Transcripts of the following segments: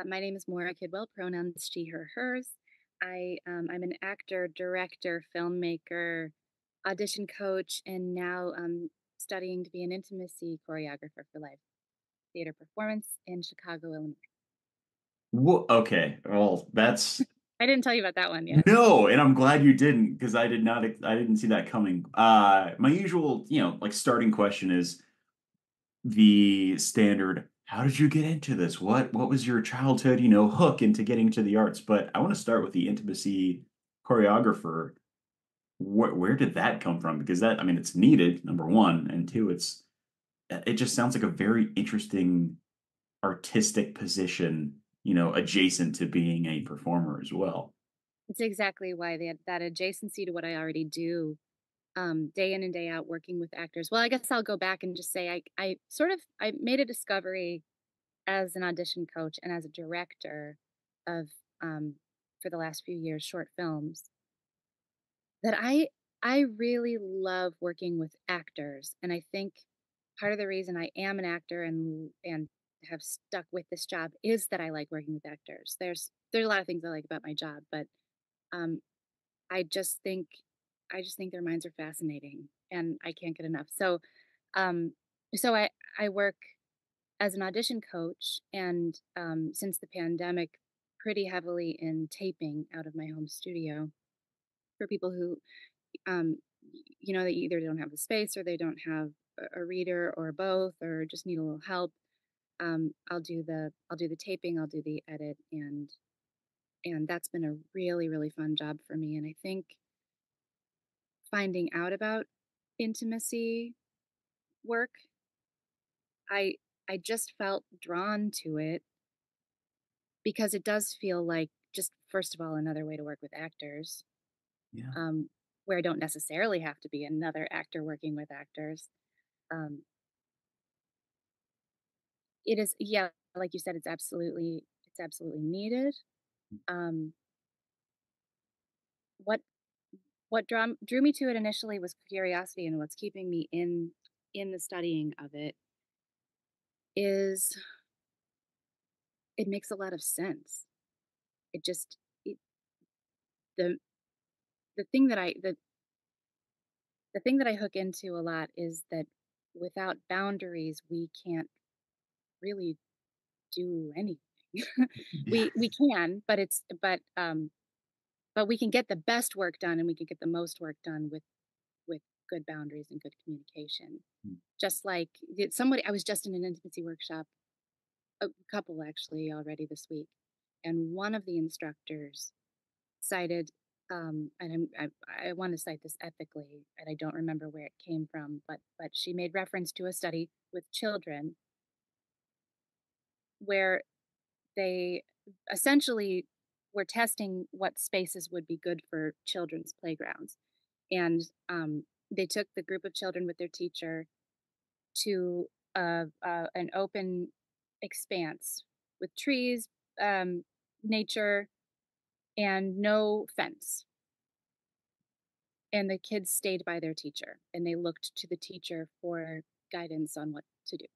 My name is Maura Kidwell, pronouns she, her, hers. I'm an actor, director, filmmaker, audition coach, and now studying to be an intimacy choreographer for live theater performance in Chicago, Illinois. Okay, well, that's I didn't tell you about that one yet. no, and I'm glad you didn't because I didn't see that coming. My usual, like starting question is the standard, how did you get into this? What was your childhood, hook into getting to the arts? But I want to start with the intimacy choreographer. Where did that come from? Because that, I mean, it's needed, number one, and two, it just sounds like a very interesting artistic position, adjacent to being a performer as well. It's exactly why that adjacency to what I already do, day in and day out, working with actors. Well, I guess I'll go back and just say I made a discovery as an audition coach and as a director of um, for the last few years short films that I really love working with actors, and I think part of the reason I am an actor and have stuck with this job is that I like working with actors. There's a lot of things I like about my job, but um, I just think I just think their minds are fascinating, and I can't get enough. Um, so I work as an audition coach, and since the pandemic, pretty heavily in taping out of my home studio for people who they either don't have the space or they don't have a reader or both or just need a little help. I'll do the taping, I'll do the edit, and that's been a really really fun job for me. And I think finding out about intimacy work, I I just felt drawn to it because it does feel like, just first of all, another way to work with actors, Yeah. um, where I don't necessarily have to be another actor working with actors. Um, it is, yeah, like you said, it's absolutely needed. Um, what drew me to it initially was curiosity, and what's keeping me in the studying of it is it makes a lot of sense. It just it, the the thing that I the thing that I hook into a lot is that without boundaries, we can't really do anything. We can, but we can get the best work done and we can get the most work done with good boundaries and good communication. Just like somebody, I was just in an intimacy workshop, a couple actually already this week, and one of the instructors cited, and I want to cite this ethically, and I don't remember where it came from, but she made reference to a study with children where they essentially were testing what spaces would be good for children's playgrounds, and they took the group of children with their teacher to an open expanse with trees, nature, and no fence. And the kids stayed by their teacher and they looked to the teacher for guidance on what to do.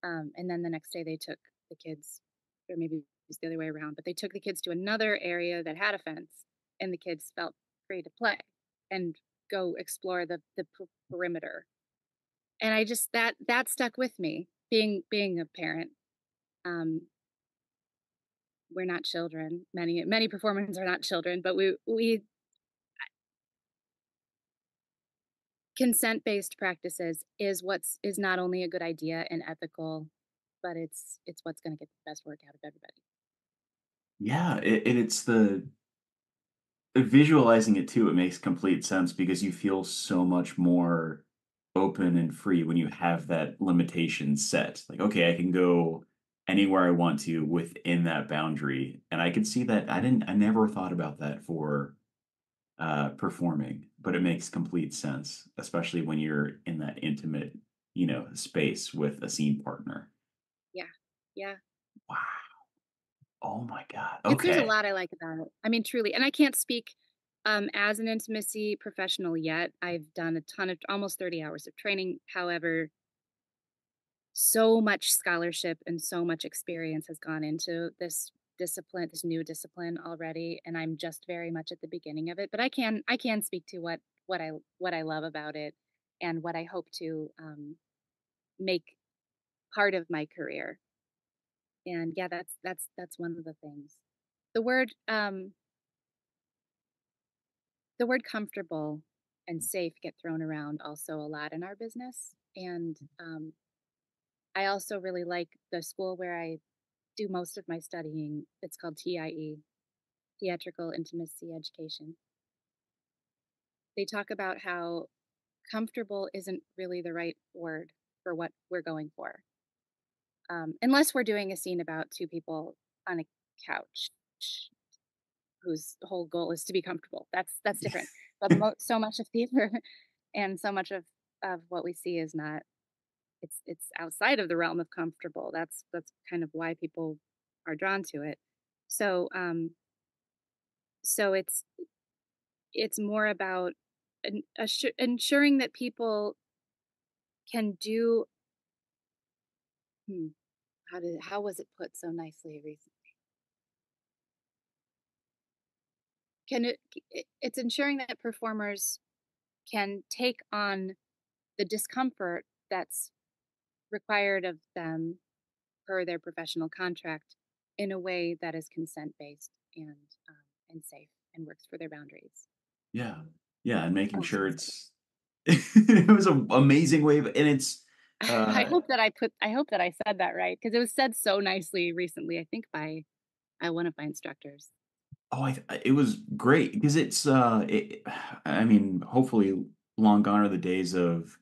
And then the next day they took the kids, or maybe it was the other way around, but they took the kids to another area that had a fence, and the kids felt free to play and go explore the perimeter. And I just that stuck with me. Being a parent, um, we're not children. Many performers are not children, but we consent-based practices is not only a good idea and ethical, but it's what's gonna get the best work out of everybody. Yeah, and it's the visualizing it too, it makes complete sense because you feel so much more open and free when you have that limitation set. Like, okay, I can go anywhere I want to within that boundary. And I could see that I never thought about that for performing, but it makes complete sense, especially when you're in that intimate, space with a scene partner. Yeah. Yeah. Wow. Oh my God. There's a Okay. lot I like about it. I mean, truly, and I can't speak, as an intimacy professional yet. I've done a ton of almost 30 hours of training. However, so much scholarship and so much experience has gone into this new discipline already, and I'm just very much at the beginning of it. But I can speak to what I love about it and what I hope to make part of my career. And yeah, that's one of the things. The word um the word comfortable and safe get thrown around also a lot in our business. And I also really like the school where I do most of my studying. It's called TIE, Theatrical Intimacy Education. They talk about how comfortable isn't really the right word for what we're going for, unless we're doing a scene about two people on a couch whose whole goal is to be comfortable. That's different. But so much of theater and so much of what we see is not. It's outside of the realm of comfortable. That's kind of why people are drawn to it. So so it's more about ensuring that people can do. Hmm, how was it put so nicely recently? Can it's ensuring that performers can take on the discomfort that's required of them per their professional contract in a way that is consent based and safe and works for their boundaries. Yeah. Yeah, and making Oh, sure so sorry. it's it was an amazing way of and it's, uh I hope that I said that right because it was said so nicely recently. I think by one of my instructors. oh, it was great because I mean, hopefully long gone are the days of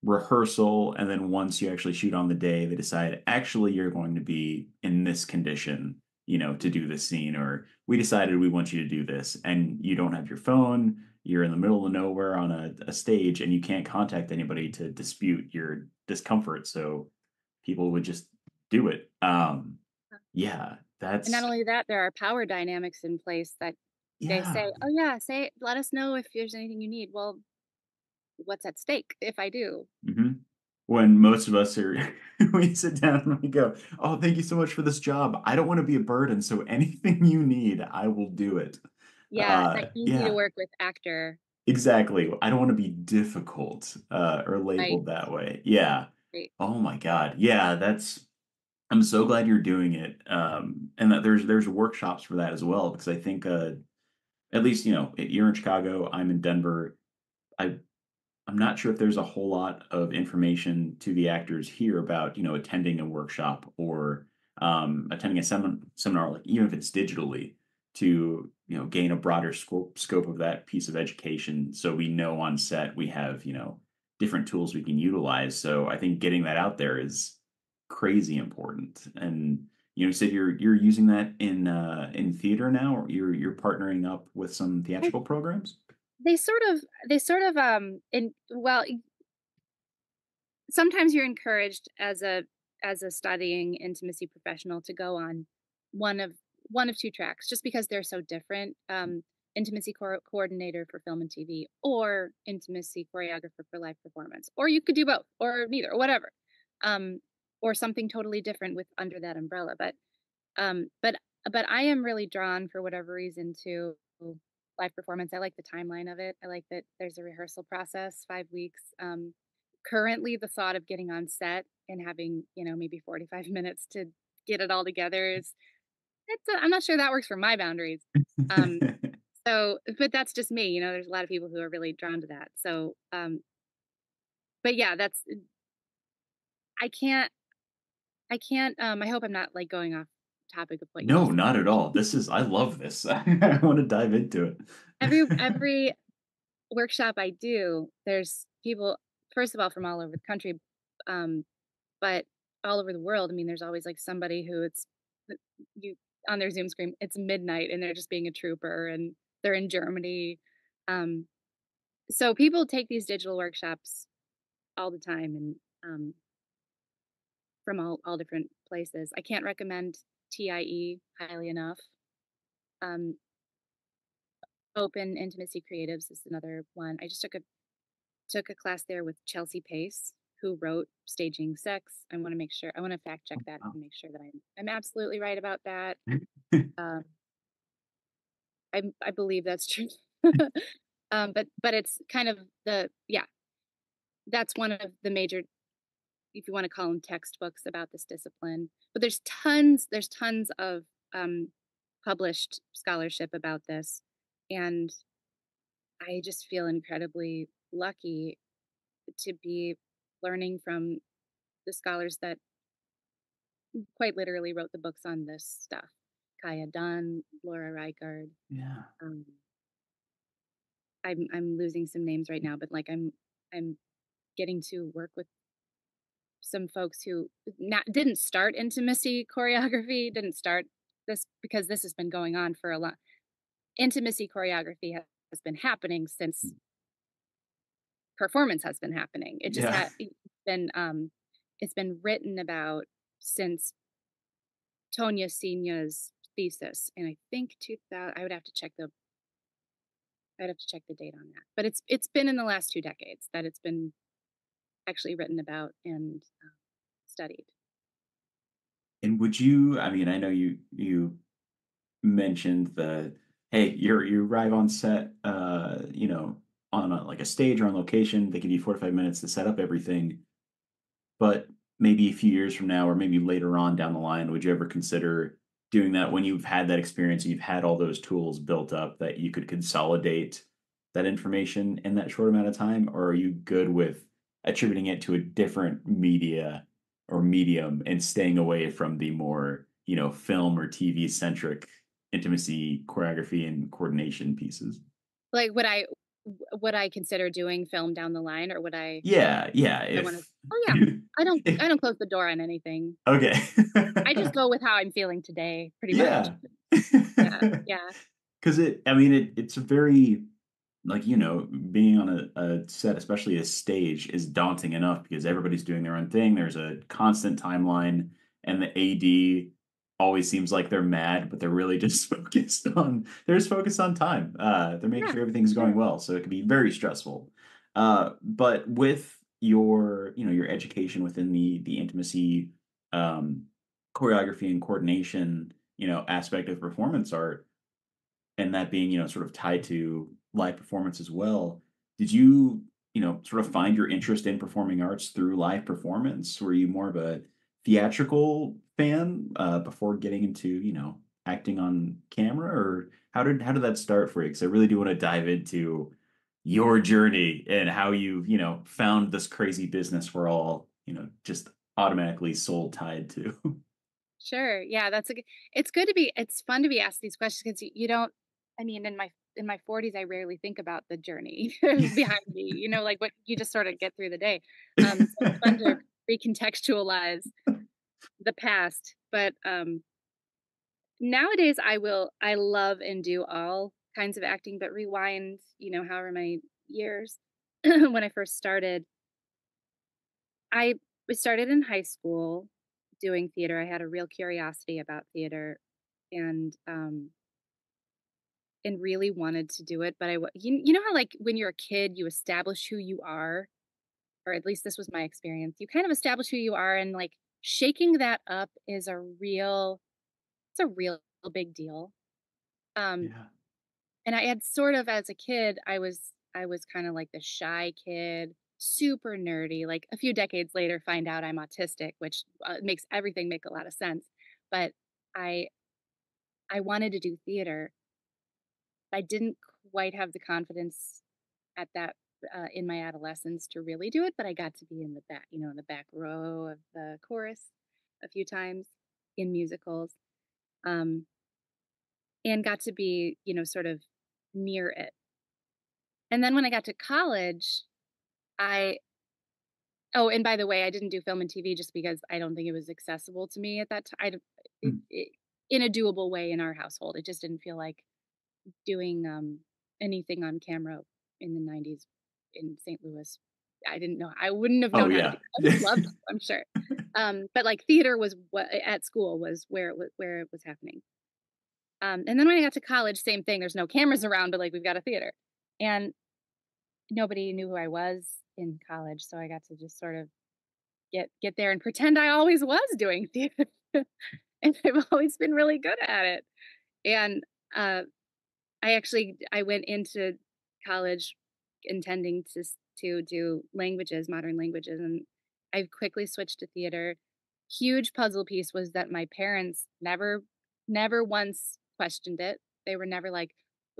rehearsal, and then once you actually shoot on the day, they decide, "Actually, you're going to be in this condition, to Mhm. do this scene," or, "We decided we want you to do this," and you don't have your phone, you're in the middle of nowhere on a stage, and you can't contact anybody to dispute your discomfort, so people would just do it. Yeah, And not that's only that, there are power dynamics in place that they yeah. say, "Oh yeah, say let us know if there's anything you need." Well, what's at stake if I do? Mhm. When most of us are we sit down and we go, "Oh, thank you so much for this job. I don't wanna be a burden, so anything you need, I will do it." Yeah, that easy to Yeah, work with actor. exactly. I don't wanna be difficult, or Right, labeled that way. Yeah. right. Oh my god. Yeah, that's I'm so glad you're doing it, and that there's workshops for that as well because I think, at least, you're in Chicago, I'm in Denver. I I'm not sure if there's a whole lot of information to the actors here about, attending a workshop or attending a seminar, like even if it's digitally, to gain a broader scope of that piece of education. So we know on set we have different tools we can utilize. So I think getting that out there is crazy important. And you said you're using that in theater now, or you're partnering up with some I theatrical programs. they sort of in well sometimes you're encouraged as a studying intimacy professional to go on one of one of two tracks just because they're so different. Intimacy coordinator for film and TV, or intimacy choreographer for live performance, or you could do both, or neither, or whatever, um, or something totally different with under that umbrella. Um, but but I am really drawn for whatever reason to live performance. I like the timeline of it. I like that there's a rehearsal process, 5 weeks. Currently, the thought of getting on set and having maybe 45 minutes to get it all together is I'm not sure that works for my boundaries. Um, but that's just me. There's a lot of people who are really drawn to that. But yeah, that's I can't I can't. I hope I'm not like going off topic of what you No, just not at all. I love this. I wanna dive into it. every workshop I do, there's people, first of all, from all over the country, um, but all over the world. I mean, there's always like somebody who you on their Zoom screen, it's midnight and they're just being a trooper and they're in Germany. Um, so people take these digital workshops all the time and from all different places. I can't recommend TIE highly enough. Um, Open Intimacy Creatives is another one. I just took a class there with Chelsea Pace. who wrote Staging Sex. I want to fact check that Oh. and make sure that I'm absolutely right about that. Um, I believe that's true. But it's kind of yeah, that's one of the major, if you want to call them, textbooks about this discipline. But there's tons of um, published scholarship about this, and I just feel incredibly lucky to be learning from the scholars that quite literally wrote the books on this stuff. Kaya Dunn, Laura Reichard. Yeah. Um, I'm losing some names right now, but like I'm getting to work with some folks who didn't start intimacy choreography, didn't start this because this has been going on for a long. Intimacy choreography has been happening since performance has been happening. Yeah. Been it's been written about since Tonya Senia's thesis, and I think 2000. I'd have to check the date on that. But it's been in the last 2 decades that it's been actually written about and studied. And would you, I mean, I know you mentioned the, hey, you arrive on set, on like a stage or on location, they give you 45 minutes to set up everything. But maybe a few years from now, or maybe later on down the line, would you ever consider doing that when you've had that experience and you've had all those tools built up that you could consolidate that information in that short amount of time? Or are you good with attributing it to a different media or medium and staying away from the more, film or TV centric intimacy, choreography, and coordination pieces? Like, would I consider doing film down the line, or would Yeah, yeah. I wanna. If, Oh, yeah. if I don't close the door on anything. okay. I just go with how I'm feeling today, pretty much. Yeah. Yeah, yeah, 'Cause it's a very like, being on a set, especially a stage, is daunting enough because everybody's doing their own thing. There's a constant timeline, and the AD always seems like they're mad, but they're really just focused on time. They're making yeah, sure everything's going sure. well, so it can be very stressful. But with your education within the intimacy, um, choreography and coordination, aspect of performance art, and that being, sort of tied to live performance as well, did you, sort of find your interest in performing arts through live performance? Were you more of a theatrical fan before getting into, acting on camera, or how did that start for you? Because I really do want to dive into your journey and how you, found this crazy business we're all, just automatically soul tied to. Sure, yeah, it's fun to be asked these questions because you don't. I mean, in my 40s, I rarely think about the journey behind me, like, what you just sort of get through the day. So it's fun to recontextualize the past, but, nowadays, I love and do all kinds of acting, but rewind, however many years, when I first started, I started in high school doing theater. I had a real curiosity about theater and, and really wanted to do it, but you know how, like, when you're a kid, you establish who you are, or at least this was my experience. You kind of establish who you are, and, like, shaking that up is it's a real big deal. Um, Yeah. And I had sort of, as a kid, I was kinda like the shy kid, super nerdy. Like, a few decades later, find out I'm autistic, which, makes everything make a lot of sense. But I I wanted to do theater. I didn't quite have the confidence at that in my adolescence to really do it, but I got to be in the back, in the back row of the chorus a few times in musicals, um, and got to be, sort of near it. And then when I got to college, I oh, and by the way, I didn't do film and TV just because I don't think it was accessible to me at that time. Mm. In a doable way in our household. It just didn't feel like doing anything on camera in the 90s in St. Louis. I didn't know. I wouldn't have Oh known how to do. yeah. I would have loved to, I'm sure. But like theater was what at school was where it was happening. And then when I got to college, same thing. There's no cameras around, but like we've got a theater, and nobody knew who I was in college, so I got to just sort of. get there and pretend I always was doing theater. And I've always been really good at it. And, I went into college intending to do languages, modern languages, and I quickly switched to theater. Huge puzzle piece was that my parents never once questioned it. They were never like,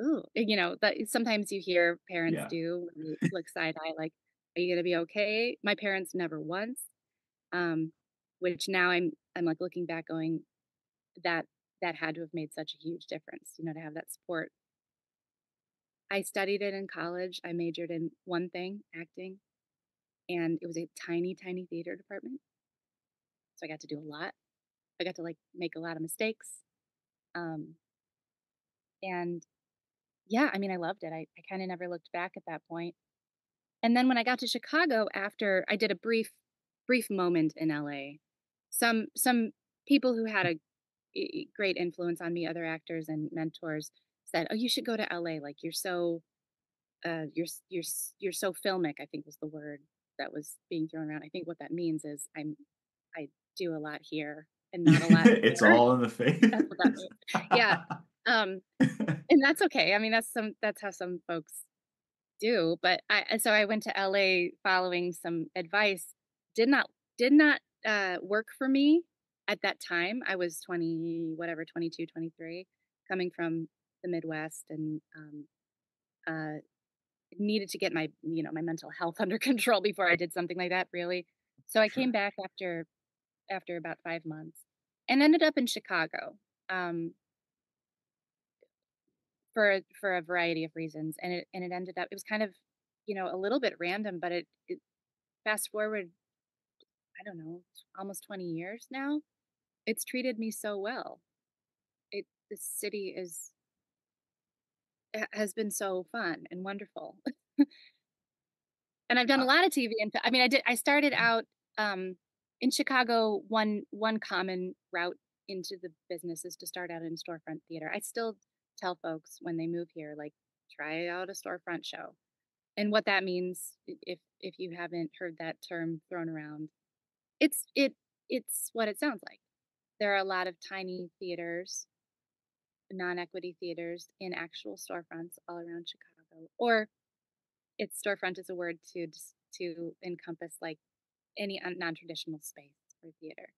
"Ooh," that sometimes you hear parents Yeah. do when you look side eye, like, "Are you gonna be okay?" My parents never once, um, which now I'm, like, looking back going, that that had to have made such a huge difference, to have that support. I studied it in college. I majored in one thing, acting, and it was a tiny, tiny theater department. So I got to do a lot. I got to like make a lot of mistakes. Um, and yeah, I mean, I loved it. I kind of never looked back at that point. And then when I got to Chicago after I did a brief moment in LA, some people who had a great influence on me, other actors and mentors, said, "Oh, you should go to LA. Like you're so filmic," I think was the word that was being thrown around. I think what that means is I do a lot here and not a lot It's there. all in the That's what that face. means. Yeah. Um, and that's okay. I mean, that's how some folks do. But so I went to LA following some advice. Did not did not work for me at that time. I was 20, whatever, 22, 23, coming from the Midwest, and uh needed to get my mental health under control before I did something like that, really. So I came Sure. back after about 5 months and ended up in Chicago, for a variety of reasons, and it ended up, it was kind of, a little bit random, but it fast forward, I don't know, almost 20 years now, it's treated me so well. This city has been so fun and wonderful. And I've done a Uh, lot of TV and I mean, I started out, in Chicago, one common route into the business is to start out in storefront theater. I still tell folks when they move here, like, "Try out a storefront show." And what that means, if you haven't heard that term thrown around, it's it it's what it sounds like. There are a lot of tiny theaters, non-equity theaters in actual storefronts all around Chicago, or it's storefront is a word to encompass, like, any non-traditional space for theater.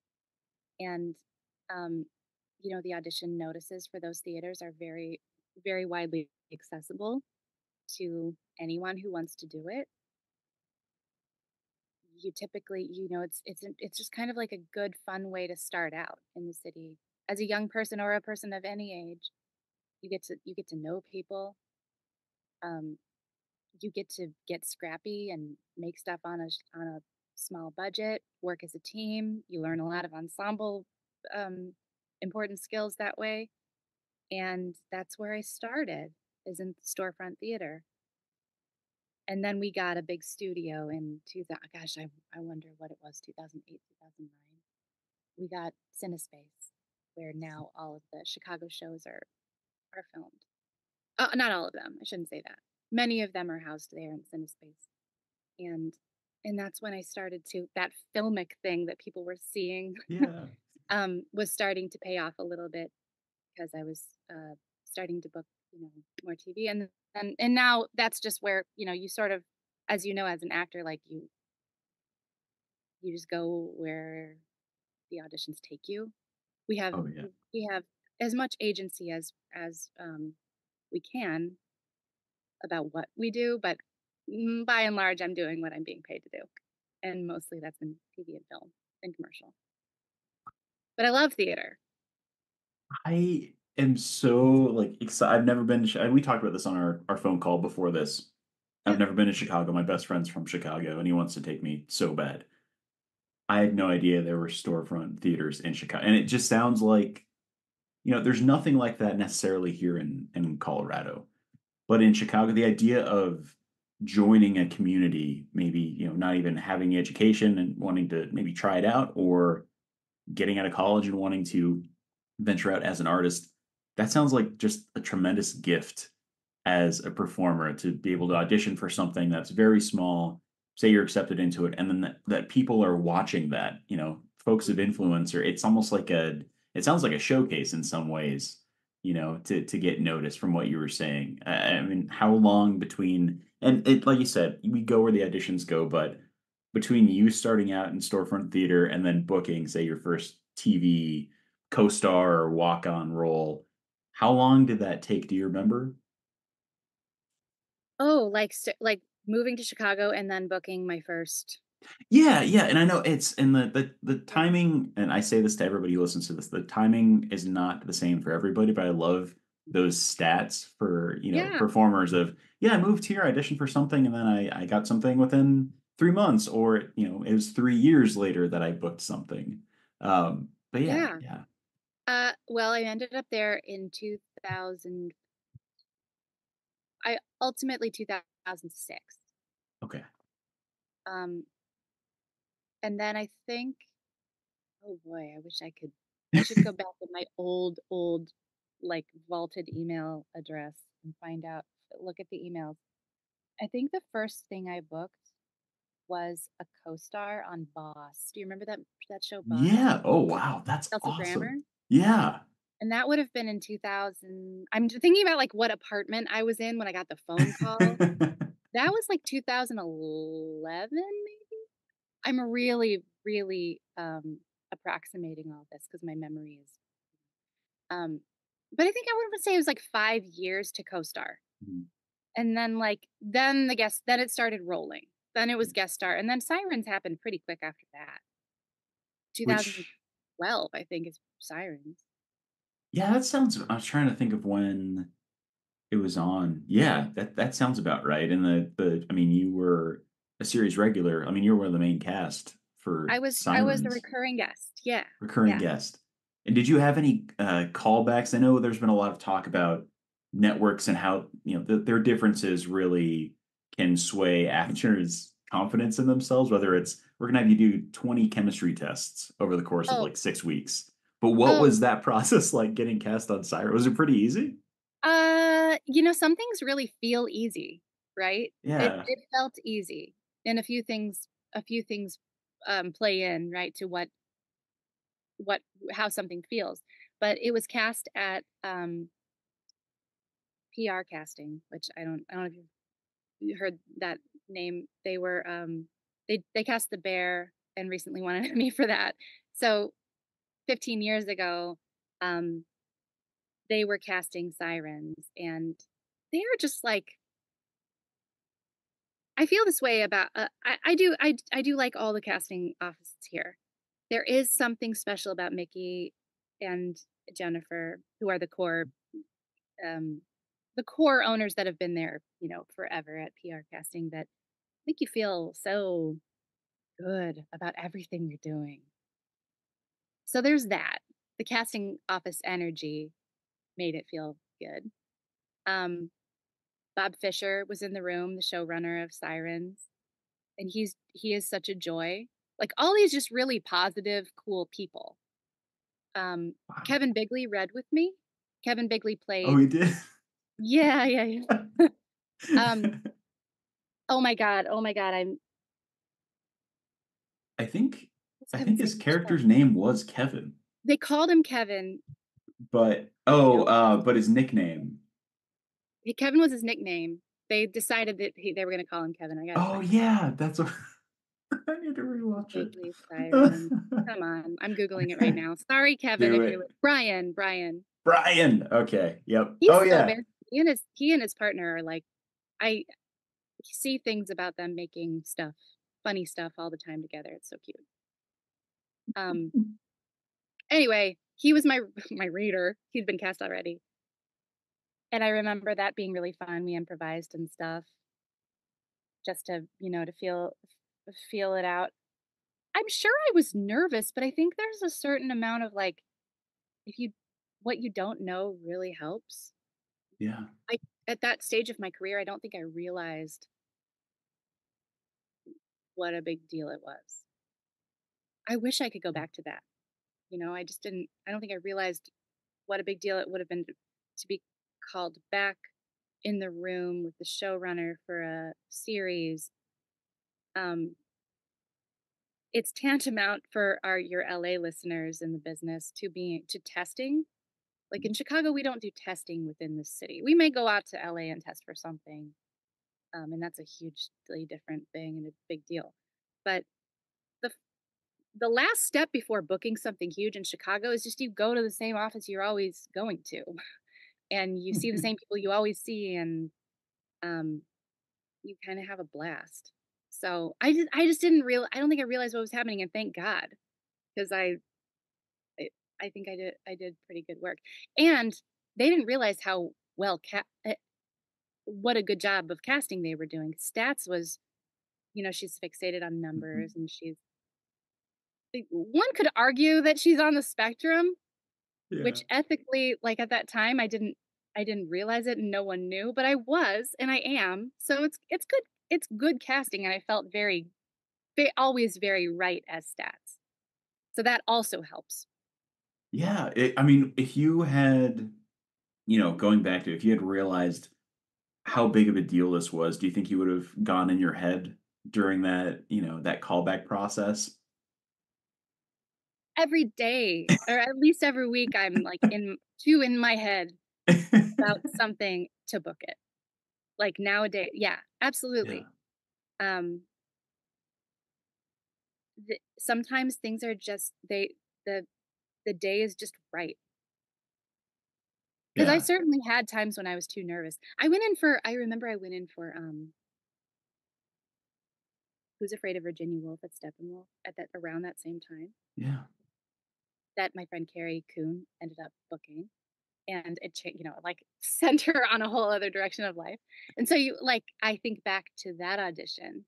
And, um, the audition notices for those theaters are very, very widely accessible to anyone who wants to do it. You typically, it's just kind of like a good, fun way to start out in the city as a young person or a person of any age. You get to know people. Um, you get scrappy and make stuff on a small budget, work as a team. You learn a lot of ensemble, um, important skills that way, and that's where I started, is in storefront theater. And then we got a big studio in 2000, gosh, I wonder what it was, 2008, 2009. We got Cinespace, where now all of the Chicago shows are filmed. Not all of them, I shouldn't say that. Many of them are housed there in Cinespace. And that's when I started to, that filmic thing that people were seeing, yeah. was starting to pay off a little bit, because I was, starting to book, more TV, and now that's just where, you sort of, as as an actor, like, you just go where the auditions take you. We have Oh, yeah. we have as much agency as we can about what we do, but, by and large, I'm doing what I'm being paid to do, and mostly that's in TV and film and commercial. But I love theater. I am so, like, I've never been to we talked about this on our phone call before this. I've Yeah. never been to Chicago. My best friend's from Chicago, and he wants to take me so bad. I had no idea there were storefront theaters in Chicago, and it just sounds like, there's nothing like that necessarily here in Colorado. But in Chicago, the idea of joining a community, maybe, not even having the education and wanting to maybe try it out, or getting out of college and wanting to venture out as an artist, that sounds like just a tremendous gift as a performer to be able to audition for something that's very small, say you're accepted into it, and then that people are watching that, folks of influence, or it's almost like it sounds like a showcase in some ways, to get noticed from what you were saying. I mean, how long between, and it, like you said, we go where the auditions go, but between you starting out in storefront theater and then booking, say, your first TV co-star or walk-on role, how long did that take? Do you remember? Oh, like moving to Chicago and then booking my first. Yeah, yeah, and I know it's and the Yeah. timing, and I say this to everybody who listens to this, the timing is not the same for everybody, but I love those stats for, Yeah, performers of, yeah, I moved here, I auditioned for something, and then I got something within 3 months, or, it was 3 years later that I booked something. But yeah, yeah. yeah. Well, I ended up there in 2000. I ultimately 2006. Okay. Um, and then I think, oh boy, I should go back in my old, like, vaulted email address and find out, look at the emails. I think the first thing I booked was a co-star on Boss. Do you remember that show Boss? Yeah, oh, wow, that's Kelsey awesome. Grammer? Yeah. And that would have been in 2000. I'm just thinking about, like, what apartment I was in when I got the phone call. That was, like, 2011, maybe? I'm really, really, approximating all this because my memory is, um but I think I would say it was, like, 5 years to co-star. Mhm. And then, like, then it started rolling. Then it was guest star, and then Sirens happened pretty quick after that. Which 2012, I think, is Sirens. yeah, that sounds I was trying to think of when it was on. Yeah, that sounds about right, and the I mean, you were a series regular. I mean, you were one of the main cast for I was a Sirens, recurring guest. Yeah. recurring Yeah. guest. And did you have any, callbacks? I know there's been a lot of talk about networks and how, their differences really can sway actors' confidence in themselves, whether it's, "We're gonna have you do 20 chemistry tests over the course of, Oh, like, 6 weeks." But what oh, was that process like getting cast on Siren? Was it pretty easy? some things really feel easy, right? It Yeah. it felt easy, and a few things play in, right, to what how something feels. But it was cast at PR casting, which I don't know if you heard that name. They cast The Bear and recently won an Emmy for that. So 15 years ago, um, they were casting Sirens, and they are just like, I feel this way about, I do like all the casting offices here. There is something special about Mickey and Jennifer, who are um, the core owners that have been there, forever at PR casting, that make you feel so good about everything you're doing. So there's that. The casting office energy made it feel good. Um, Bob Fisher was in the room, the showrunner of Sirens, and he is such a joy. Like, all these just really positive, cool people. Wow. Kevin Bigley read with me. Kevin Bigley Oh, played. he did? Yeah, yeah, yeah. Um, oh my god, I think what's I Kevin think his signature? character's name was Kevin, They called him Kevin. but I don't but his nickname. Kevin was his nickname. They decided that they were gonna call him Kevin. I gotta Oh, find it. yeah, that's what I need to rewatch it. Bigley Siren. Come on, I'm Googling it right now. Sorry, Kevin, Do if you're it. Brian. Brian, okay, yep. He's Oh, so yeah. very he and his partner are like, I see things about them making funny stuff all the time together. It's so cute. Um, anyway, he was my my reader. He'd been cast already. And I remember that being really fun. We improvised and stuff just to feel it out. I'm sure I was nervous, but I think there's a certain amount of, like, if you what you don't know really helps. Yeah. I At that stage of my career, I don't think I realized what a big deal it was. I wish I could go back to that. I just didn't. I don't think I realized what a big deal it would have been to be called back in the room with the showrunner for a series, Um, it's tantamount for your LA listeners in the business to being to testing. Like in Chicago, we don't do testing within the city. We may go out to LA and test for something, and that's a hugely different thing and a big deal. But the the last step before booking something huge in Chicago is just you go to the same office you're always going to, and you see the same people you always see, and um, you kind of have a blast. So I just didn't real I don't think I realized what was happening, and thank God, because I I think I did pretty good work, and they didn't realize how well what a good job of casting they were doing. Stats was, she's fixated on numbers, and one could argue that she's on the spectrum, Yeah. which ethically, like, at that time, I didn't realize it and no one knew, but I was and I am. So it's good casting, and I felt always very right as Stats. So that also helps. Yeah, I mean, if you had, going back to if you had realized how big of a deal this was, do you think you would have gone in your head during that, that callback process? Every day, or at least every week, I'm, like, in my head about something to book it. Like, nowadays, yeah, Yeah. absolutely. Um, sometimes things are just the the day is just right. 'Cause I Yeah. certainly had times when I was too nervous. I remember I went in for, Who's Afraid of Virginia Woolf at Steppenwolf at that around that same time Yeah. that my friend Carrie Coon ended up booking, and like, sent her on a whole other direction of life, and so I think back to that audition,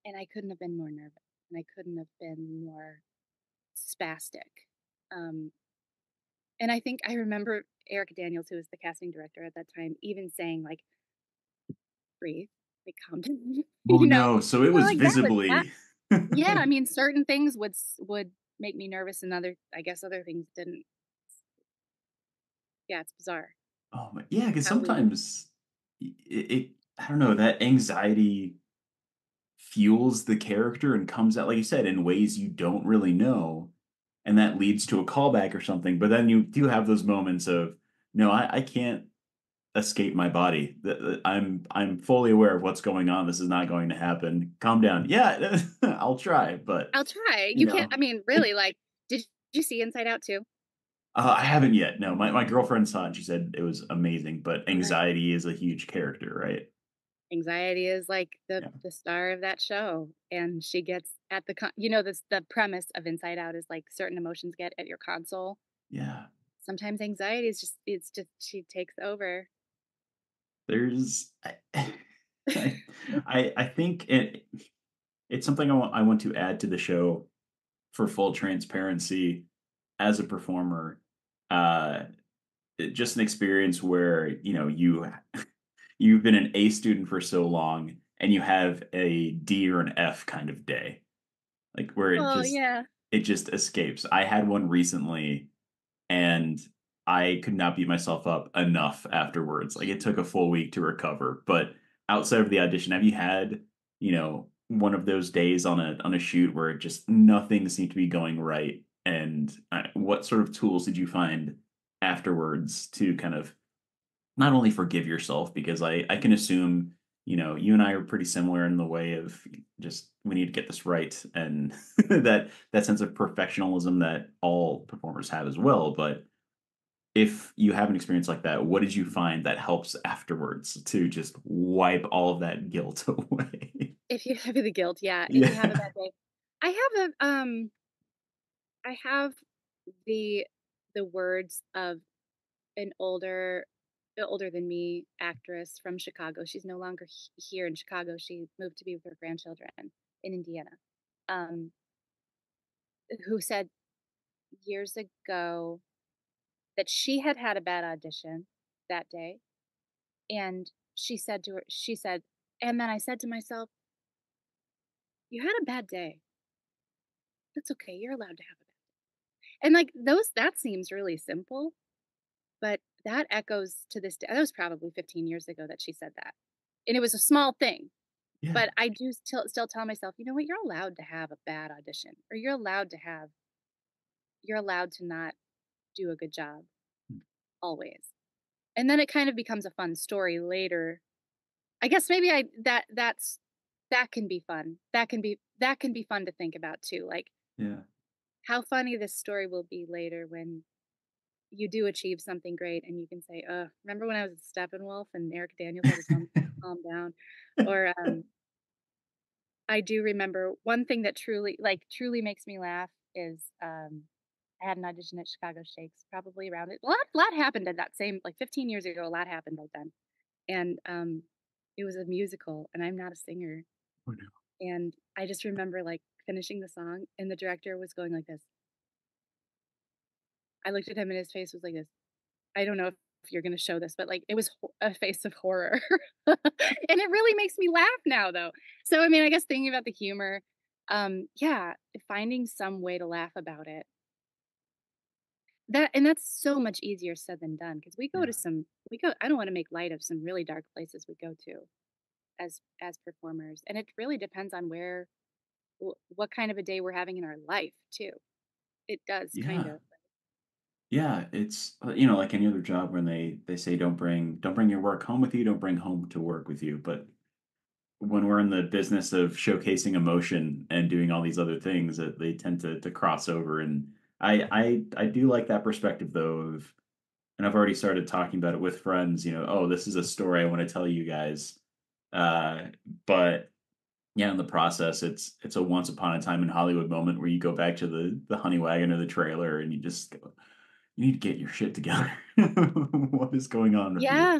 and I couldn't have been more nervous, and I couldn't have been more spastic, um, and I think I remember Eric Daniels, who was the casting director at that time, even saying, like, "Breathe, like, calm down," Oh, you know? no, so it So, was like, that visibly yeah, I mean, certain things would make me nervous, and I guess other things didn't. Yeah, it's bizarre Oh, my yeah, because how we sometimes it I don't know, that anxiety fuels the character and comes out, like you said, in ways you don't really know, and that leads to a callback or something, but then you do have those moments of, "No, I can't escape my body. I'm fully aware of what's going on. This is not going to happen. Calm down." Yeah, I'll try, but, I'll try. you You can't, know, I mean, really, like, did you see Inside Out too? I haven't yet. No, my girlfriend saw it and she said it was amazing, but Okay. anxiety is a huge character, right? Anxiety is, like, the Yeah. the star of that show, and she gets at this the premise of Inside Out is, like, certain emotions get at your console. Yeah. Sometimes anxiety is just she takes over. There's I I think it's something I want to add to the show for full transparency as a performer. Uh, just an experience where, you've been an A student for so long and you have a D or an F kind of day, like where Oh, yeah. it just escapes. I had one recently and I could not beat myself up enough afterwards. Like it took a full week to recover. But outside of the audition, have you had, one of those days on a shoot where just nothing seemed to be going right? And what sort of tools did you find afterwards to kind of not only forgive yourself, because I can assume, you and I are pretty similar in the way of just we need to get this right, and that sense of perfectionism that all performers have as well. But if you have an experience like that, what did you find that helps afterwards to just wipe all of that guilt away? If you have the guilt, yeah, if you have a Yeah. bad day. I have I have the words of an older than me actress from Chicago. She's no longer here in Chicago. She moved to be with her grandchildren in Indiana. Um, who said years ago that she had had a bad audition that day, and she said, and then I said to myself, "You had a bad day. That's okay. You're allowed to have a bad." And like that seems really simple, but that echoes to this day. That was probably 15 years ago that she said that, and it was a small thing. Yeah. But I do still tell myself, "You know what? You're allowed to have a bad audition, or you're allowed to not do a good job always." And then it kind of becomes a fun story later. I guess maybe I that that's that can be fun. That can be fun to think about too. Like Yeah. how funny this story will be later when you do achieve something great and you can say, remember when I was at Steppenwolf and Eric Daniels had to tell me to calm down?" Or I do remember one thing that truly makes me laugh is, I had an audition at Chicago Shakes probably around it a lot happened at that same like, 15 years ago, a lot happened back then, and, it was a musical, and I'm not a singer, Oh, no. and I just remember, like, finishing the song, and the director was going like this. I looked at him, and his face was like this. I don't know if you're gonna show this, but, like, it was a face of horror. And it really makes me laugh now, though. So, I mean, I guess thinking about the humor, yeah, finding some way to laugh about it. That's so much easier said than done because Yeah. we go I don't wanna make light of some really dark places we go to as performers, and it really depends on what kind of a day we're having in our life too. It does kind Yeah. of. Yeah, it's like any other job when they say don't bring your work home with you, don't bring home to work with you. But when we're in the business of showcasing emotion and doing all these other things, that they tend to cross over. And I do like that perspective though of, and I've already started talking about it with friends. Oh, this is a story I want to tell you guys. Uh, but yeah, in the process, it's a once upon a time in Hollywood moment where you go back to the honey wagon or the trailer and you just go, you need to get your shit together. What is going on with you? Yeah,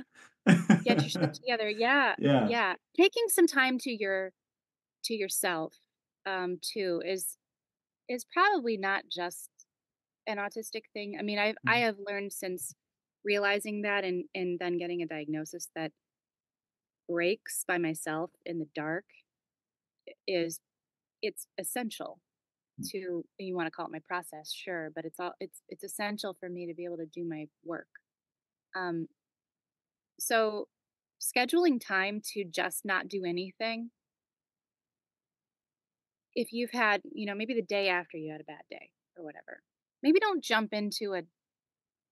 get your shit together. Yeah, Yeah. yeah. Taking some time to yourself, too, is probably not just an autistic thing. I mean, I Mhm. have learned since realizing that and then getting a diagnosis that breaks by myself in the dark is it's essential to you want to call it my process, sure, but it's essential for me to be able to do my work. Um, so scheduling time to just not do anything if you've had, maybe the day after you had a bad day or whatever. Maybe don't jump into a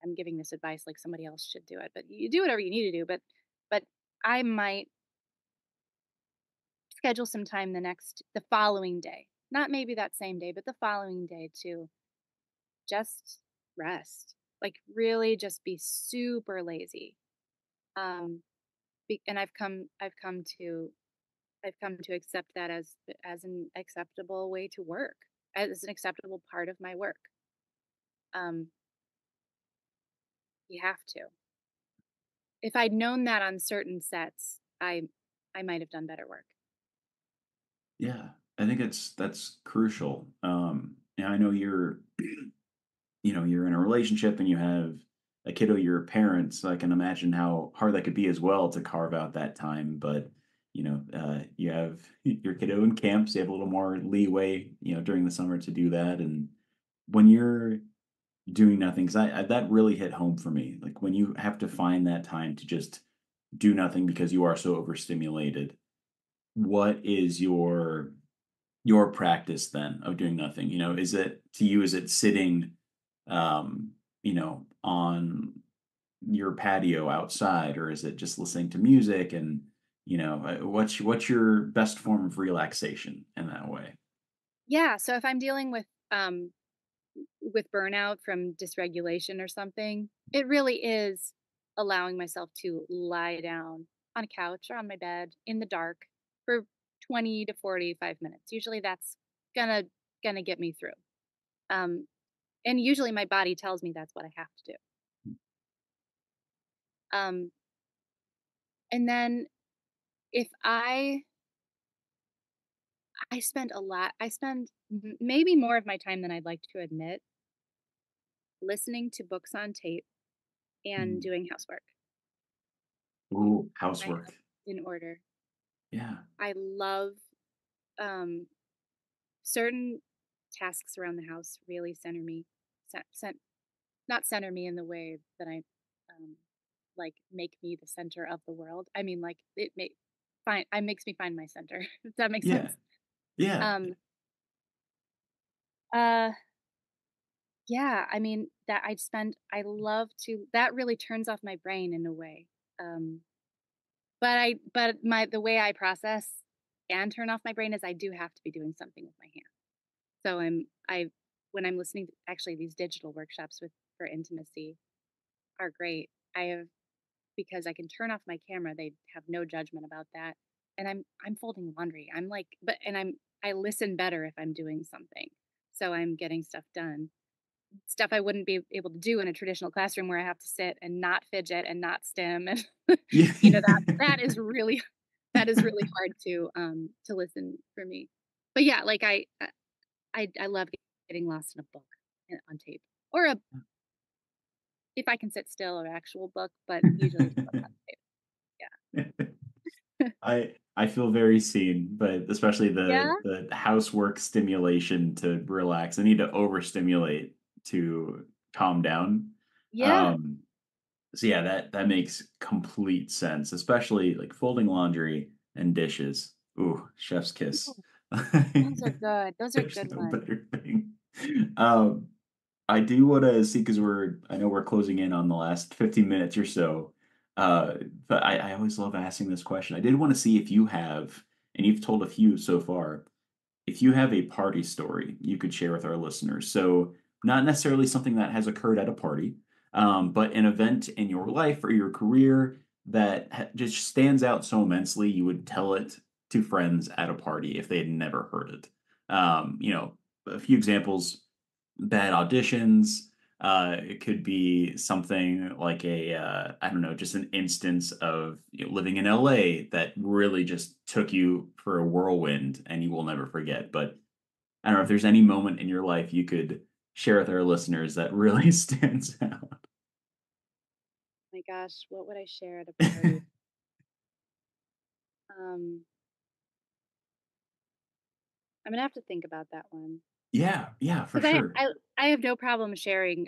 I'm giving this advice like somebody else should do it, but you do whatever you need to do, but I might schedule some time the following day. Not maybe that same day, but the following day to just rest. Like really just be super lazy. Um and I've come to accept that as an acceptable way to work, as an acceptable part of my work. Um you have to. If I'd known that on certain sets, I might have done better work. Yeah. I think that's crucial. And I know you're in a relationship and you have a kiddo, your parents. So I can imagine how hard that could be as well to carve out that time. But you have your kiddo in camp, so you have a little more leeway, during the summer to do that. And when you're doing nothing, because that really hit home for me. Like when you have to find that time to just do nothing because you are so overstimulated. What is your practice then of doing nothing? Is it to you? Is it sitting, on your patio outside, or is it just listening to music? And what's your best form of relaxation in that way? Yeah, so if I'm dealing with burnout from dysregulation or something, it really is allowing myself to lie down on a couch or on my bed in the dark for 20 to 45 minutes. Usually that's gonna gonna get me through. Um and usually my body tells me that's what I have to do. Um and then if I spend maybe more of my time than I'd like to admit listening to books on tape and Mm. doing housework. Ooh, I have housework. in order. Yeah. I love um certain tasks around the house really center me. Not center me in the way that I like make me the center of the world. I mean like it may. find I makes me find my center, if that makes Yeah. sense. Yeah. Um, uh, yeah, I mean, I love to that really turns off my brain in a way. Um, but the way I process and turn off my brain is I do have to be doing something with my hands. So I when I'm listening to actually these digital workshops for intimacy are great. I have because I can turn off my camera, they have no judgment about that. And I'm folding laundry. I'm like but and I listen better if I'm doing something. So I'm getting stuff done. Stuff I wouldn't be able to do in a traditional classroom where I have to sit and not fidget and not stim and Yeah. that is really that is really hard to listen for me. But yeah, like I love getting lost in a book on tape or a if I can sit still or actual book, but usually it's a book on tape. Yeah. I feel very seen, but especially Yeah? the housework stimulation to relax. I need to overstimulate to calm down. Yeah. Um, so yeah, that makes complete sense, especially like folding laundry and dishes. Ooh, chef's Ooh, kiss. those are good. Those are There's good no ones. better thing. Um, I do wanna see because I know we're closing in on the last 15 minutes or so, uh, but I always love asking this question. I did wanna see if you have, and you've told a few so far, if you have a party story you could share with our listeners. So, not necessarily something that has occurred at a party, but an event in your life or your career that just stands out so immensely, you would tell it to friends at a party if they had never heard it. A few examples: bad auditions. It could be something like I don't know, just an instance of living in LA that really just took you for a whirlwind and you will never forget. But I don't know if there's any moment in your life you could share with our listeners that really stands out. My gosh, what would I share at a party? Um, I'm gonna have to think about that one Yeah, yeah, for because sure. I have no problem sharing.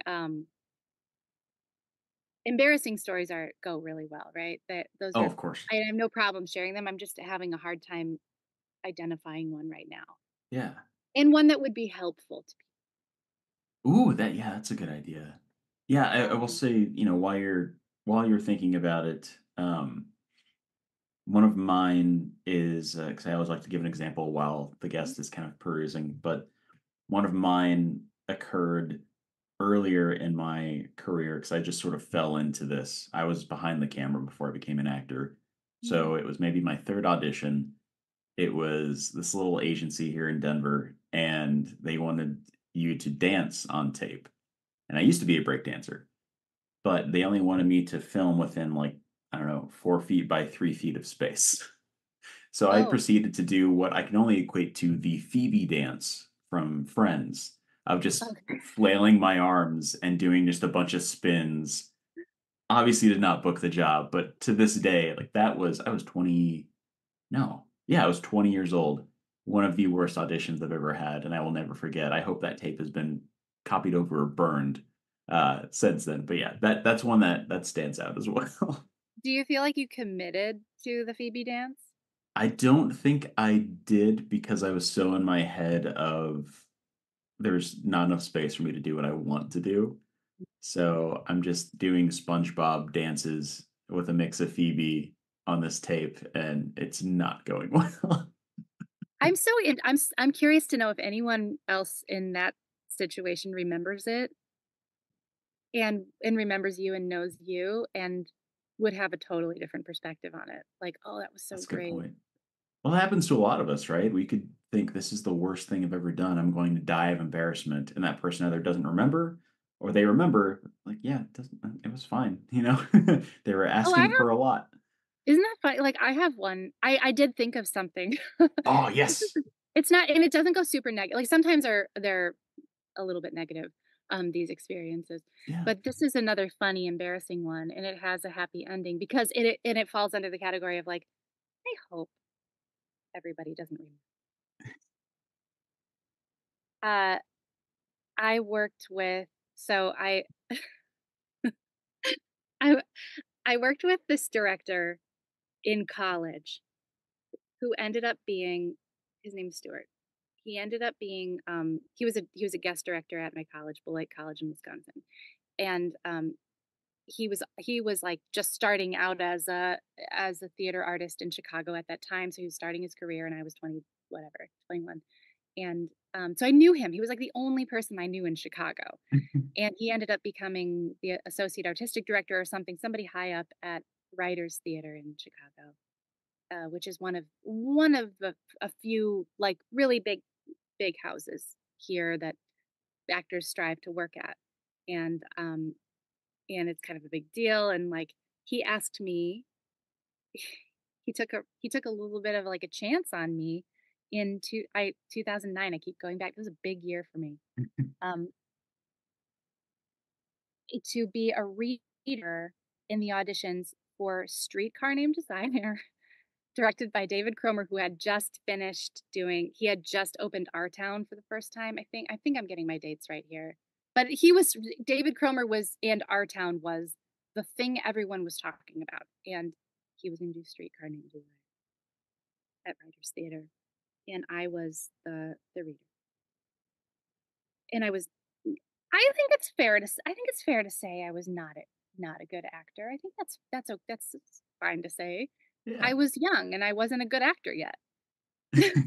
Embarrassing stories are go really well, right? That those Oh, are of course. I have no problem sharing them. I'm just having a hard time identifying one right now, Yeah. and one that would be helpful to Ooh, that's a good idea. Yeah, I will people. say, while you're thinking about it, one of mine is because I always like to give an example while the Mhm. guest is kind of perusing, but one of mine occurred earlier in my career because I just sort of fell into this. I was behind the camera before I became an actor. Mhm. So it was maybe my third audition. It was this little agency here in Denver, and they wanted you to dance on tape. And I used to be a break dancer, but they only wanted me to film within like, I don't know, 4 feet by 3 feet of space. So I Oh, proceeded to do what I can only equate to the Phoebe dance from Friends of just okay. flailing my arms and doing just a bunch of spins. Obviously did not book the job, but to this day, like I was 20, no. Yeah, I was 20 years old. One of the worst auditions I've ever had, and I will never forget. I hope that tape has been copied over or burned since then. But yeah, that's one that stands out as well. Do you feel like you committed to the Phoebe dance? I don't think I did because I was so in my head of there's not enough space for me to do what I want to do. So I'm just doing SpongeBob dances with a mix of Phoebe on this tape, and it's not going well. I'm curious to know if anyone else in that situation remembers it and remembers you and knows you and would have a totally different perspective on it. Like, "Oh, that was so That's a good great." point. Well, it happens to a lot of us, right? We could think this is the worst thing I've ever done. I'm going to die of embarrassment, and that person either doesn't remember or they remember, like, yeah, it doesn't. It was fine, you know. They were Oh, I asking have for a lot. isn't that funny? Like, I have one. I did think of something. Oh This yes, is it's not and it doesn't go super negative. Like, sometimes they're a little bit negative, these experiences. yeah, But this is another funny, embarrassing one, and it has a happy ending because it falls under the category of, like, I hope everybody doesn't remember. Uh, I worked with so I I worked with this director in college, who ended up being his name's Stuart. He ended up being, he was a guest director at my college, Beloit College in Wisconsin, and, he was, like, just starting out as a theater artist in Chicago at that time, so he was starting his career, and I was 20 whatever, 21, and, so I knew him. He was, like, the only person I knew in Chicago, and he ended up becoming the associate artistic director or something, somebody high up at Writers Theater in Chicago, which is one of a few, like, really big houses here that actors strive to work at, and, um, and it's kind of a big deal, and, like, he asked me he took a little bit of, like, a chance on me in 2009. I keep going back, it was a big year for me, um, to be a reader in the auditions for Streetcar Named Desire, directed by David Cromer, who had just finished doing he had just opened Our Town for the first time, I think I'm getting my dates right here. But David Cromer was and Our Town was the thing everyone was talking about, and he was gonna do Streetcar Named Desire at Writers Theater, and I was the reader. And I think it's fair to say I was not a good actor. I think that's fine to say. I Yeah. was young and I wasn't a good actor yet.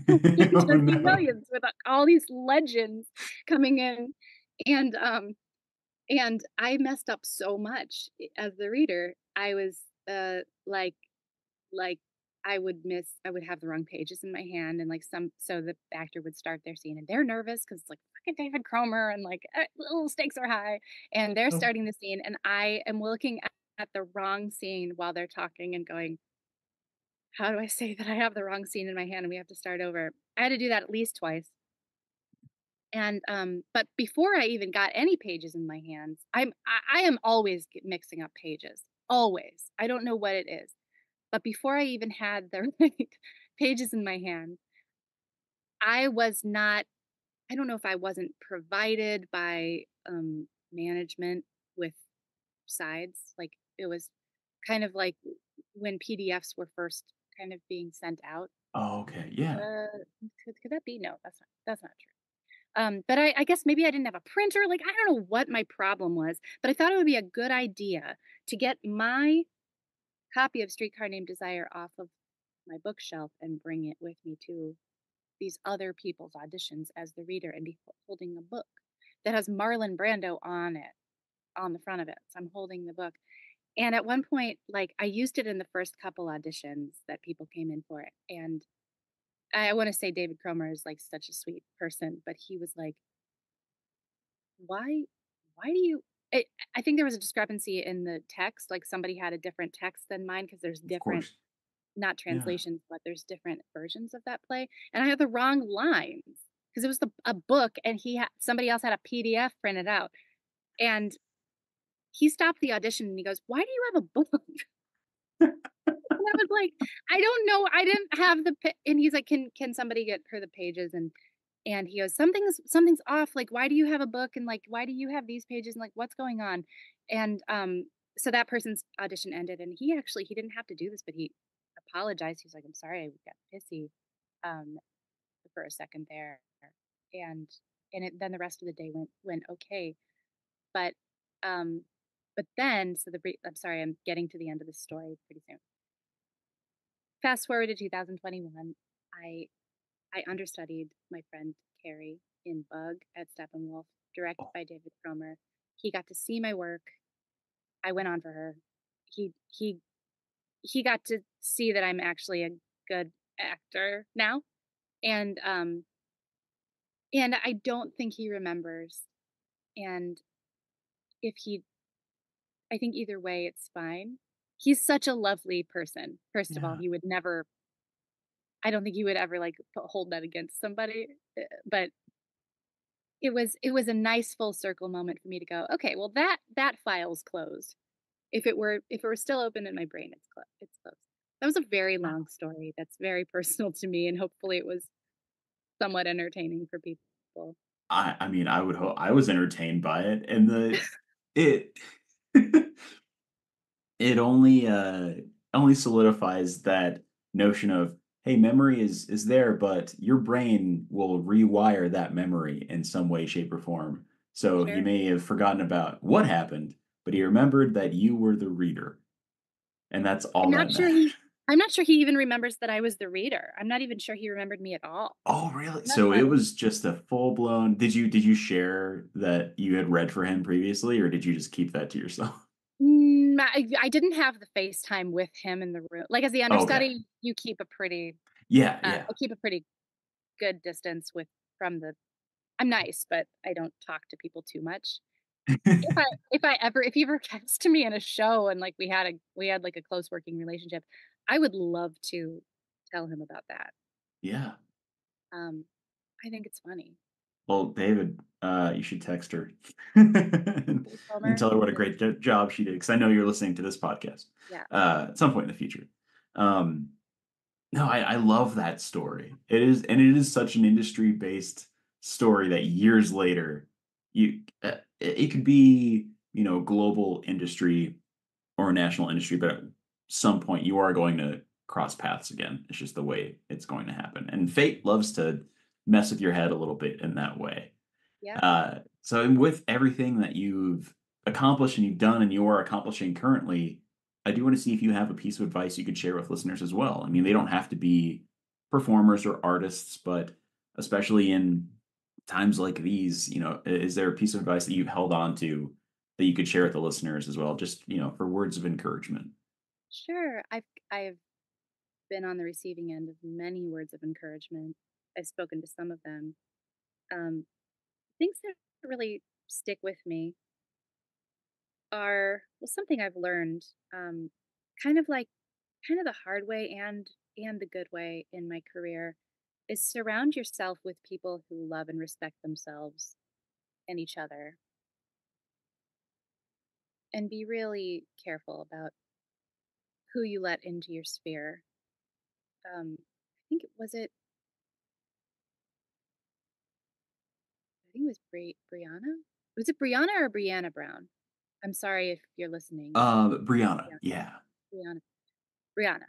Oh, Jesse no. Williams with all these legends coming in, and, and I messed up so much as the reader. I was, like like, I would have the wrong pages in my hand and, like, so the actor would start their scene, and they're nervous because it's, like, fucking David Cromer and, like, little stakes are high, and they're Oh. starting the scene, and I am looking at the wrong scene while they're talking and going, "How do I say that I have the wrong scene in my hand and we have to start over?" I had to do that at least twice. And but before I even got any pages in my hands, I am always mixing up pages. Always. I don't know what it is. But before I even had the right pages in my hand, I was not I don't know if I wasn't provided by management with sides. Like it was kind of like when PDFs were first kind of being sent out. Oh, okay, yeah. Uh, could that be? No, that's not true. But I guess maybe I didn't have a printer. Like I don't know what my problem was, but I thought it would be a good idea to get my copy of Streetcar Named Desire off of my bookshelf and bring it with me to these other people's auditions as the reader and be holding a book that has Marlon Brando on it on the front of it. So I'm holding the book. And at one point, like I used it in the first couple auditions that people came in for it, and I want to say David Cromer is like such a sweet person, but he was like, "Why why do you I think there was a discrepancy in the text, like somebody had a different text than mine because there's Of different course. not Yeah. translations, but there's different versions of that play, and I had the wrong lines because it was a book and somebody else had a PDF printed out, and he stopped the audition and he goes, "Why do you have a book?" And I was like, "I don't know, I didn't have the pa" and he's like, "Can somebody get her the pages?" And he goes, "Something's off, like, why do you have a book, and, like, why do you have these pages, and, like, what's going on?" And, so that person's audition ended, and he didn't have to do this, but he apologized. He's like, "I'm sorry, I got pissy, um, for a second there." And then the rest of the day went okay. But, um, but then so I'm sorry, I'm getting to the end of the story pretty soon. Fast forward to 2021, I I understudied my friend Carrie in Bug at Steppenwolf, directed Oh, by David Cromer. He got to see my work. I went on for her. He he he got to see that I'm actually a good actor now, and I don't think he remembers. And if he, I think either way, it's fine. He's such a lovely person. First of all, yeah. he would never. I don't think he would ever like hold that against somebody. But it was a nice full circle moment for me to go, okay, well that file's closed. If it were still open in my brain, it's closed. That was a very long story that's very personal to me, and hopefully it was somewhat entertaining for people. I mean, I would hope I was entertained by it, and it it only solidifies that notion of, hey, memory is there, but your brain will rewire that memory in some way, shape, or form. So he Sure. may have forgotten about what happened, but he remembered that you were the reader, and that's I'm all not that sure matters. he I'm not sure he even remembers that I was the reader. I'm not even sure he remembered me at all. Oh, really? Isn't that So it funny? was just a full-blown did you share that you had read for him previously, or did you just keep that to yourself? I didn't have the FaceTime with him in the room. Like, as the Okay. understudy, you keep a pretty, Yeah, I yeah. keep a pretty good distance with from the I'm nice, but I don't talk to people too much. If he ever gets to me in a show and, like, we had, like, a close working relationship, I would love to tell him about that. Yeah. Um, I think it's funny. Well, David, you should text her Maybe and Palmer? tell her what a Yeah. great job she did, because I know you're listening to this podcast Yeah. at some point in the future. Um, no, I love that story. It is such an industry-based story that years later, it could be, global industry or a national industry, but at some point you are going to cross paths again. It's just the way it's going to happen. And fate loves to mess with your head a little bit in that way. Yep. So with everything that you've accomplished and you've done and you are accomplishing currently, I do want to see if you have a piece of advice you could share with listeners as well. I mean, they don't have to be performers or artists, but especially in times like these, is there a piece of advice that you've held on to that you could share with the listeners as well, just, for words of encouragement? Sure. I've been on the receiving end of many words of encouragement. I've spoken to some of them. Um, Things that really stick with me are, well, something I've learned, um, kind of like kind of the hard way and the good way in my career, is surround yourself with people who love and respect themselves and each other, and be really careful about who you let into your sphere. I think it was Brianna. Was it Brianna or Brianna Brown? I'm sorry if you're listening. Brianna, Yeah, yeah. Brianna. Brianna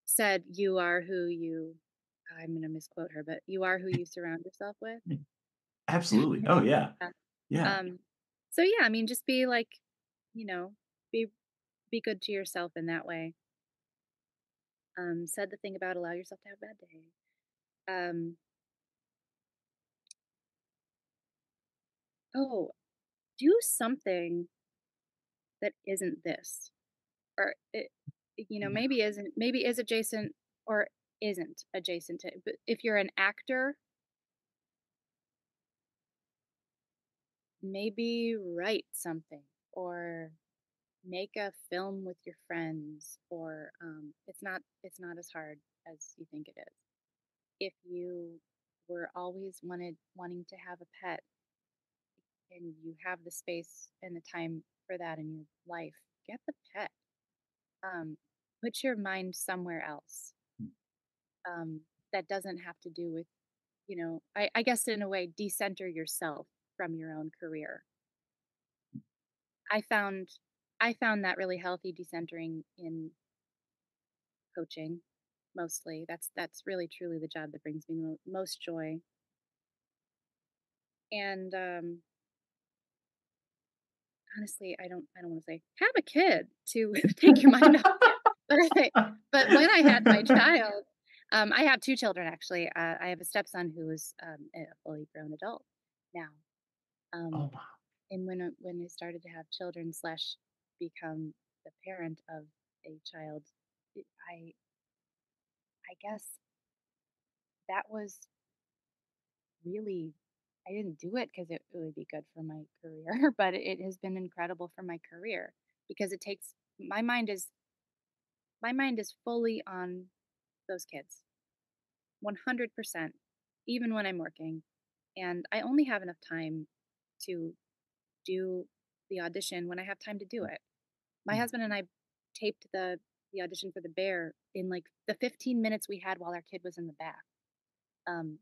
said, "You are who you." I'm going to misquote her, but you are who you surround yourself with. Absolutely. Oh, yeah. Yeah. Yeah. Um, so yeah, I mean, just be like, you know, be be good to yourself in that way. Said the thing about allow yourself to have a bad day. Um, oh, do something that isn't this, or Yeah. maybe is adjacent or isn't adjacent to. But if you're an actor, maybe write something or make a film with your friends, or it's not as hard as you think it is. If you were always wanting to have a pet and you have the space and the time for that in your life, get the pet. Put your mind somewhere else, that doesn't have to do with, I guess, in a way, decenter yourself from your own career. I found i found that really healthy decentering in coaching. Mostly, that's really truly the job that brings me the most joy. And honestly, I don't want to say have a kid to take your mind off it, but but when I had my child, I have two children actually. I have a stepson who is a fully grown adult now. Um, Oh, wow. and when I started to have children slash become the parent of a child, I I guess that was really, I didn't do it because it would be good for my career, but it has been incredible for my career because it takes my mind is fully on those kids, 100%, even when I'm working. And I only have enough time to do the audition when I have time to do it. My husband and I taped the audition for the bear in like the 15 minutes we had while our kid was in the bath. Um,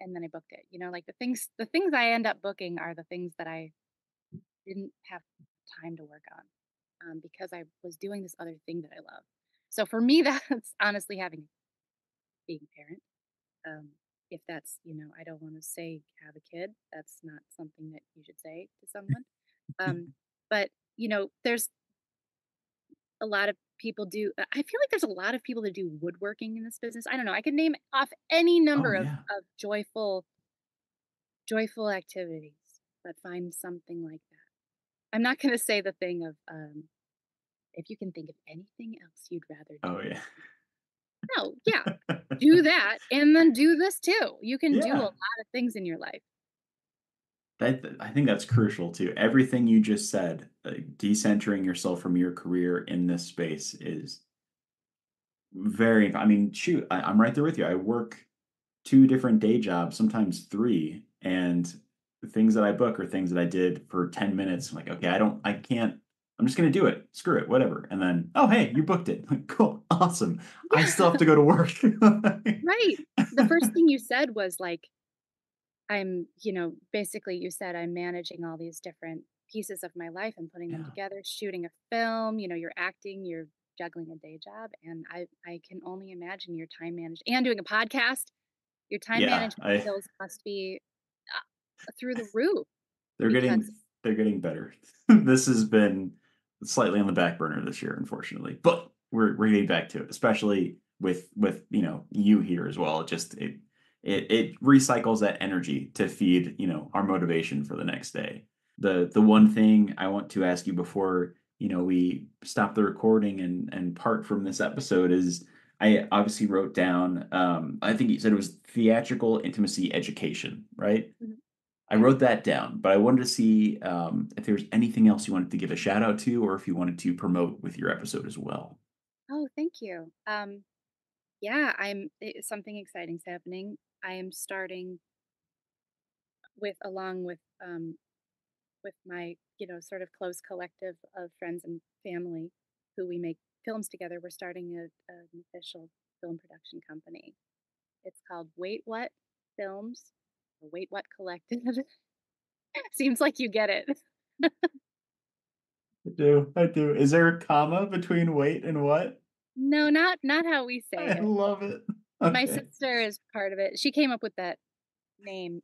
and then I booked it. Like the things I end up booking are the things that I didn't have time to work on, because I was doing this other thing that I love. So for me, that's honestly having being a parent. Um, if that's, I don't want to say have a kid. That's not something that you should say to someone. Um, but there's a lot of people do. I feel like there's a lot of people that do woodworking in this business. I don't know. I could name off any Oh, number of yeah. joyful activities, but find something like that. I'm not going to say the thing of if you can think of anything else you'd rather do. Oh, yeah. No, yeah, do that and then do this too. You can do a Yeah. lot of things in your life. I think that's crucial too. Everything you just said, decentering yourself from your career in this space is very I mean, shoot, I'm right there with you. I work 2 different day jobs, sometimes 3, and the things that I book are things that I did for 10 minutes. I'm like, "Okay, I can't I'm just gonna do it. Screw it, whatever." And then, "Oh, hey, you booked it." Like, "Cool, awesome. I still have Yeah, to go to work." right. The first thing you said was like, basically you said I'm managing all these different pieces of my life and putting them Yeah. together, shooting a film, you're acting, you're juggling a day job. And I can only imagine your time managed and doing a podcast. Your time Yeah, management I skills must be through the roof they're because, getting better. This has been slightly on the back burner this year, unfortunately, but we're getting back to it, especially with you here as well. It recycles that energy to feed our motivation for the next day. The one thing I want to ask you before we stop the recording and part from this episode is I obviously wrote down I think you said it was theatrical intimacy education, right? Mhm. I Yeah. wrote that down, but I wanted to see if there's anything else you wanted to give a shout out to, or if you wanted to promote with your episode as well. Oh, thank you. Yeah, something exciting's happening. I am starting along with my, sort of close collective of friends and family who we make films together. We're starting an official film production company. It's called WaitWhat Films, or WaitWhat Collective. Seems like you get it. I do. I do. Is there a comma between wait and what? No, not how we say I it. love it. My Okay. sister is part of it. She came up with that name.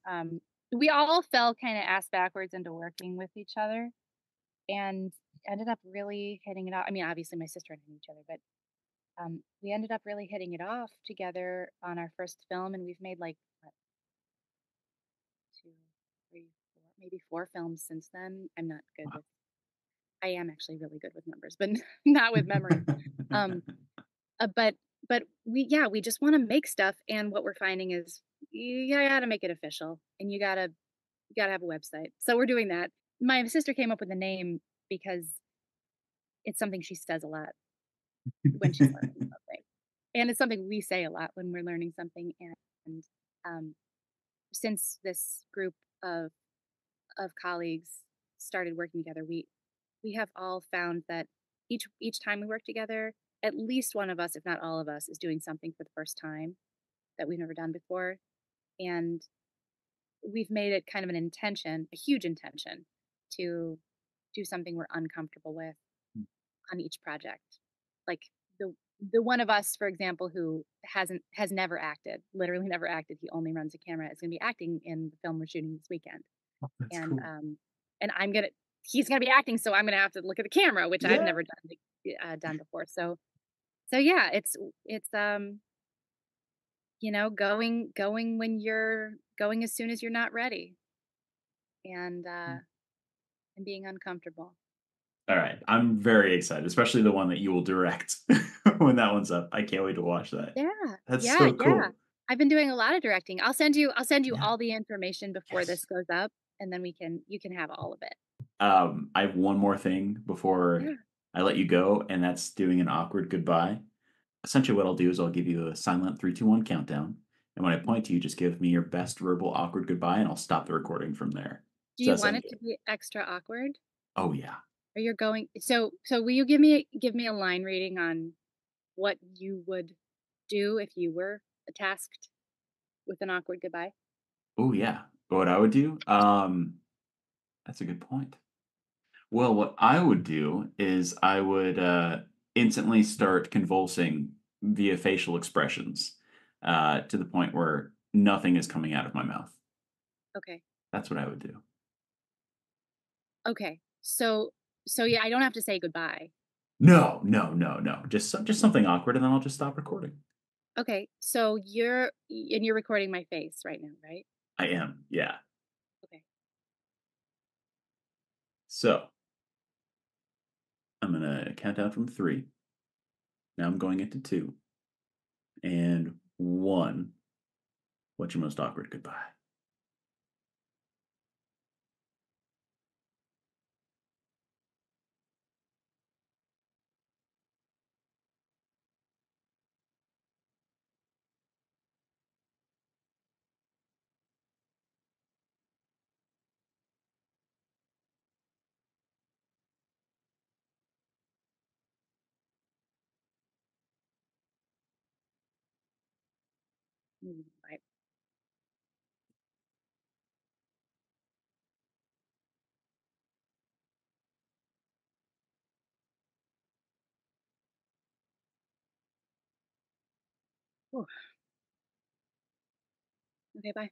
We all fell kind of ass backwards into working with each other and ended up really hitting it off. I mean, obviously my sister and I knew each other, but we ended up really hitting it off together on our first film, and we've made like what, two, three, four, maybe four films since then. I'm not good Wow. with. I am actually really good with numbers, but not with memory. Um, but we just want to make stuff, and what we're finding is you gotta make it official, and you gotta have a website. So we're doing that. My sister came up with the name because it's something she says a lot when she's learning something, and it's something we say a lot when we're learning something. And um, since this group of colleagues started working together, we have all found that each time we work together, at least one of us, if not all of us, is doing something for the first time that we've never done before, and we've made it kind of an intention, a huge intention, to do something we're uncomfortable with on each project. Like the the one of us, for example, who has never acted, literally never acted. He only runs a camera. Is going to be acting in the film we're shooting this weekend, That's and cool. he's gonna be acting, so I'm gonna have to look at the camera, which I've Yeah. never done before. So yeah, it's going when you're going as soon as you're not ready, and being uncomfortable. All right. I'm very excited, especially the one that you will direct when that one's up. I can't wait to watch that. Yeah. That's Yeah, so yeah. cool. I've been doing a lot of directing. I'll send you Yeah. all the information before this Yes. goes up, and then you can have all of it. I have one more thing before Yeah. I let you go, and that's doing an awkward goodbye. Essentially, what I'll do is I'll give you a silent 3, 2, 1 countdown. And when I Mhm. point to you, just give me your best verbal awkward goodbye, and I'll stop the recording from there. Do Does you that want sound it to good? be extra awkward? Oh, yeah. Or you're going so will you give me a line reading on what you would do if you were tasked with an awkward goodbye? Oh, yeah. What I would do? That's a good point. Well, what I would do is I would instantly start convulsing via facial expressions. to the point where nothing is coming out of my mouth. Okay. That's what I would do. Okay. So yeah, I don't have to say goodbye. No, no, no, no. Just something awkward, and then I'll just stop recording. Okay. So you're recording my face right now, right? I am, yeah. Okay. So I'm gonna count down from 3. Now I'm going into 2 and 1. What's your most awkward goodbye? Right. Whew. Okay, bye.